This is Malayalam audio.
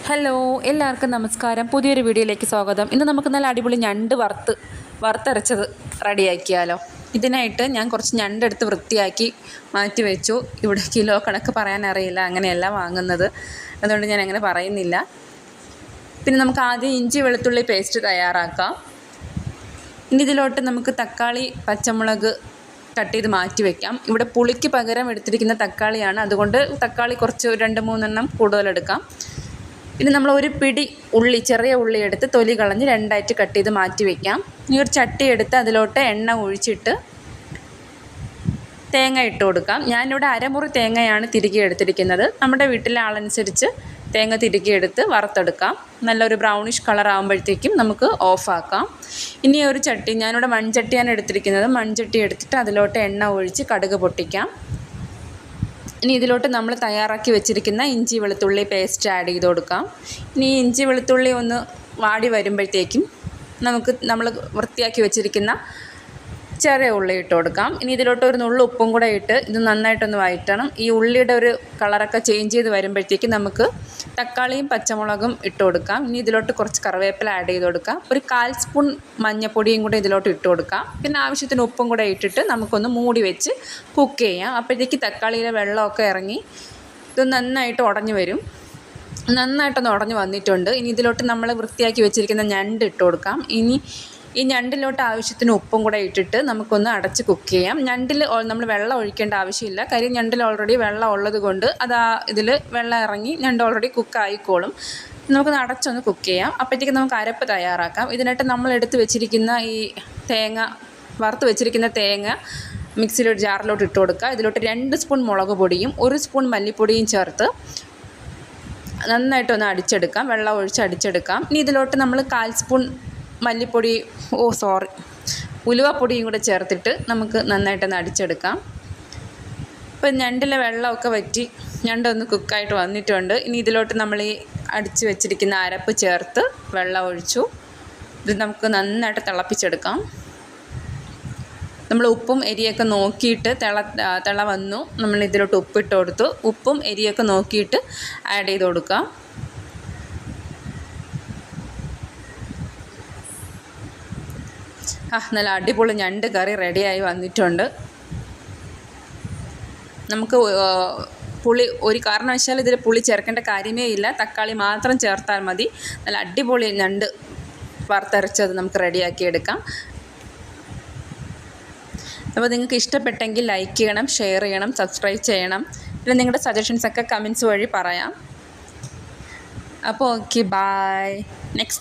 ഹലോ, എല്ലാവർക്കും നമസ്കാരം. പുതിയൊരു വീഡിയോയിലേക്ക് സ്വാഗതം. ഇന്ന് നമുക്ക് നല്ല അടിപൊളി ഞണ്ട് വറുത്തരച്ചത് റെഡിയാക്കിയാലോ. ഇതിനായിട്ട് ഞാൻ കുറച്ച് ഞണ്ടെടുത്ത് വൃത്തിയാക്കി മാറ്റി വെച്ചു. ഇവിടെ കിലോ കണക്ക് പറയാനറിയില്ല, അങ്ങനെയല്ല വാങ്ങുന്നത്, അതുകൊണ്ട് ഞാൻ അങ്ങനെ പറയുന്നില്ല. പിന്നെ നമുക്ക് ആദ്യം ഇഞ്ചി വെളുത്തുള്ളി പേസ്റ്റ് തയ്യാറാക്കാം. ഇനി ഇതിലോട്ട് നമുക്ക് തക്കാളി പച്ചമുളക് കട്ട് ചെയ്ത് മാറ്റി വയ്ക്കാം. ഇവിടെ പുളിക്ക് പകരം എടുത്തിരിക്കുന്ന തക്കാളിയാണ്, അതുകൊണ്ട് തക്കാളി കുറച്ച് 2-3 കൂടുതലെടുക്കാം. പിന്നെ നമ്മൾ ഒരു പിടി ഉള്ളി, ചെറിയ ഉള്ളി എടുത്ത് തൊലി കളഞ്ഞ് 2ആയിട്ട് കട്ട് ചെയ്ത് മാറ്റി വയ്ക്കാം. ഇനി ഒരു ചട്ടി എടുത്ത് അതിലോട്ട് എണ്ണ ഒഴിച്ചിട്ട് തേങ്ങ ഇട്ട് കൊടുക്കാം. ഞാനിവിടെ അരമുറി തേങ്ങയാണ് തിരികെ എടുത്തിരിക്കുന്നത്. നമ്മുടെ വീട്ടിലെ ആളനുസരിച്ച് തേങ്ങ തിരികെ എടുത്ത് വറുത്തെടുക്കാം. നല്ലൊരു ബ്രൗണിഷ് കളർ ആകുമ്പോഴത്തേക്കും നമുക്ക് ഓഫാക്കാം. ഇനി ഒരു ചട്ടി, ഞാനിവിടെ മൺചട്ടിയാണ് എടുത്തിരിക്കുന്നത്. മൺചട്ടി എടുത്തിട്ട് അതിലോട്ട് എണ്ണ ഒഴിച്ച് കടുക് പൊട്ടിക്കാം. ഇനി ഇതിലോട്ട് നമ്മൾ തയ്യാറാക്കി വെച്ചിരിക്കുന്ന ഇഞ്ചി വെളുത്തുള്ളി പേസ്റ്റ് ആഡ് ചെയ്ത് കൊടുക്കാം. ഇനി ഇഞ്ചി വെളുത്തുള്ളി ഒന്ന് വാടി വരുമ്പോഴത്തേക്കും നമ്മൾ വൃത്തിയാക്കി വെച്ചിരിക്കുന്ന ചെറിയ ഉള്ളി ഇട്ട് കൊടുക്കാം. ഇനി ഇതിലോട്ട് ഒരു നുള്ളു ഉപ്പും കൂടെ ഇട്ട് ഇത് നന്നായിട്ടൊന്ന് വഴറ്റണം. ഈ ഉള്ളിയുടെ ഒരു കളറൊക്കെ ചേഞ്ച് ചെയ്ത് വരുമ്പോഴത്തേക്കും നമുക്ക് തക്കാളിയും പച്ചമുളകും ഇട്ട് കൊടുക്കാം. ഇനി ഇതിലോട്ട് കുറച്ച് കറിവേപ്പില ആഡ് ചെയ്ത് കൊടുക്കാം. ഒരു 1/4 സ്പൂൺ മഞ്ഞൾപ്പൊടിയും കൂടെ ഇതിലോട്ട് ഇട്ട് കൊടുക്കാം. പിന്നെ ആവശ്യത്തിന് ഉപ്പും കൂടെ ഇട്ടിട്ട് നമുക്കൊന്ന് മൂടി വെച്ച് കുക്ക് ചെയ്യാം. അപ്പോഴത്തേക്ക് തക്കാളിയിലെ വെള്ളമൊക്കെ ഇറങ്ങി ഇത് നന്നായിട്ട് ഉടഞ്ഞു വരും. നന്നായിട്ടൊന്ന് ഉടഞ്ഞു വന്നിട്ടുണ്ട്. ഇനി ഇതിലോട്ട് നമ്മൾ വൃത്തിയാക്കി വെച്ചിരിക്കുന്ന ഞണ്ട് ഇട്ട് കൊടുക്കാം. ഇനി ഈ ഞണ്ടിലോട്ട് ആവശ്യത്തിന് ഉപ്പും കൂടെ ഇട്ടിട്ട് നമുക്കൊന്ന് അടച്ച് കുക്ക് ചെയ്യാം. ഞണ്ടിൽ നമ്മൾ വെള്ളം ഒഴിക്കേണ്ട ആവശ്യമില്ല. കാര്യം ഞണ്ടിൽ ഓൾറെഡി വെള്ളം ഉള്ളത് കൊണ്ട് ഇതിൽ വെള്ളം ഇറങ്ങി ഞണ്ട് ഓൾറെഡി കുക്കായിക്കോളും. നമുക്കൊന്ന് അടച്ചൊന്ന് കുക്ക് ചെയ്യാം. അപ്പോഴത്തേക്ക് നമുക്ക് അരപ്പ് തയ്യാറാക്കാം. ഇതിനായിട്ട് നമ്മൾ എടുത്ത് വെച്ചിരിക്കുന്ന ഈ വറുത്ത് വെച്ചിരിക്കുന്ന തേങ്ങ മിക്സിയിലൊരു ജാറിലോട്ട് ഇട്ട് കൊടുക്കുക. ഇതിലോട്ട് 2 സ്പൂൺ മുളക് പൊടിയും 1 സ്പൂൺ മല്ലിപ്പൊടിയും ചേർത്ത് നന്നായിട്ടൊന്ന് അടിച്ചെടുക്കാം. വെള്ളം ഒഴിച്ച് അടിച്ചെടുക്കാം. ഇനി ഇതിലോട്ട് നമ്മൾ 1/4 സ്പൂൺ ഉലുവപ്പൊടിയും കൂടെ ചേർത്തിട്ട് നമുക്ക് നന്നായിട്ടൊന്ന് അടിച്ചെടുക്കാം. ഇപ്പം ഞണ്ടിലെ വെള്ളമൊക്കെ വറ്റി ഞണ്ടൊന്ന് കുക്കായിട്ട് വന്നിട്ടുണ്ട്. ഇനി ഇതിലോട്ട് നമ്മൾ ഈ അടിച്ച് വെച്ചിരിക്കുന്ന അരപ്പ് ചേർത്ത് വെള്ളം ഒഴിച്ചു. ഇത് നമുക്ക് നന്നായിട്ട് തിളപ്പിച്ചെടുക്കാം. നമ്മൾ ഉപ്പും എരിയൊക്കെ നോക്കിയിട്ട് തിള വന്നു. നമ്മൾ ഇതിലോട്ട് ഉപ്പിട്ട് കൊടുത്തു. ഉപ്പും എരിയൊക്കെ നോക്കിയിട്ട് ആഡ് ചെയ്ത് കൊടുക്കാം. നല്ല അടിപൊളി ഞണ്ട് കറി റെഡിയായി വന്നിട്ടുണ്ട്. നമുക്ക് പുളി ഒരു കാരണവശാലും ഇതിൽ പുളി ചേർക്കേണ്ട കാര്യമേ ഇല്ല. തക്കാളി മാത്രം ചേർത്താൽ മതി. നല്ല അടിപൊളി ഞണ്ട് വറുത്തരച്ചത് നമുക്ക് റെഡിയാക്കി എടുക്കാം. അപ്പോൾ നിങ്ങൾക്ക് ഇഷ്ടപ്പെട്ടെങ്കിൽ ലൈക്ക് ചെയ്യണം, ഷെയർ ചെയ്യണം, സബ്സ്ക്രൈബ് ചെയ്യണം. പിന്നെ നിങ്ങളുടെ സജഷൻസൊക്കെ കമൻസ് വഴി പറയാം. അപ്പോൾ ഓക്കെ, ബൈ. നെക്സ്റ്റ്